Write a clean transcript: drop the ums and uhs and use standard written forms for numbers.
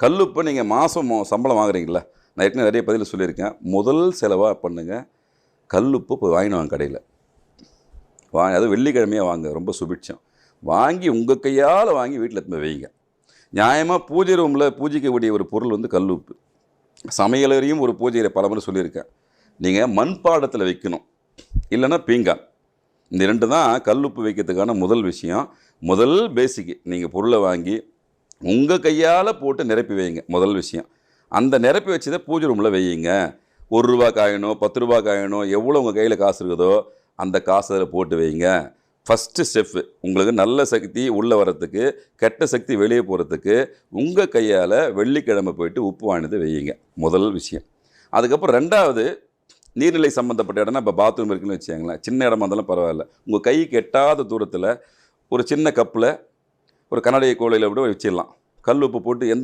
கல்லுப்பை நீங்கள் மாதம் சம்பளம் வாங்குறீங்களா? நான் ஏற்கனவே நிறைய பதில் சொல்லியிருக்கேன். முதல் செலவாக பண்ணுங்கள், கல்லுப்பு போய் வாங்கினு வாங்க கடையில். அதுவும் வெள்ளிக்கிழமையாக வாங்க, ரொம்ப சுபிட்சம். வாங்கி உங்கள் கையால் வாங்கி வீட்டில் எடுத்து வைங்க. நியாயமாக பூஜை ரூமில் பூஜிக்கக்கூடிய ஒரு பொருள் வந்து கல்லுப்பு. சமையலறையும் ஒரு பூஜையை பல முறை சொல்லியிருக்கேன். நீங்கள் மண்பாடத்தில் வைக்கணும், இல்லைன்னா பீங்கான். இந்த 2 தான் கல்லுப்பு வைக்கிறதுக்கான முதல் விஷயம். முதல் பேசிக்கு நீங்கள் பொருளை வாங்கி உங்கள் கையால் போட்டு நிரப்பி வைங்க. முதல் விஷயம் அந்த நிரப்பி வச்சதை பூஜை ரூமில் வையுங்க. ₹1 காயினோ ₹10 காயினோ எவ்வளோ உங்கள் கையில் காசு இருக்குதோ அந்த காசை அதில் போட்டு வைங்க. ஃபஸ்ட்டு ஸ்டெப்பு உங்களுக்கு நல்ல சக்தி உள்ளே வரத்துக்கு, கெட்ட சக்தி வெளியே போகிறதுக்கு உங்கள் கையால் வெள்ளிக்கிழமை போயிட்டு உப்பு வாங்கினது வையுங்க. முதல் விஷயம். அதுக்கப்புறம் 2வது, நீர்நிலை சம்மந்தப்பட்ட இடம்னா இப்போ பாத்ரூம் இருக்குன்னு வச்சுக்கோங்களேன். சின்ன இடமா இருந்தாலும் பரவாயில்ல, உங்கள் கைக்கு எட்டாத தூரத்தில் ஒரு சின்ன கப்பில் ஒரு கண்ணாடி கோலையில் கூட வச்சிடலாம். கல் உப்பு போட்டு எந்த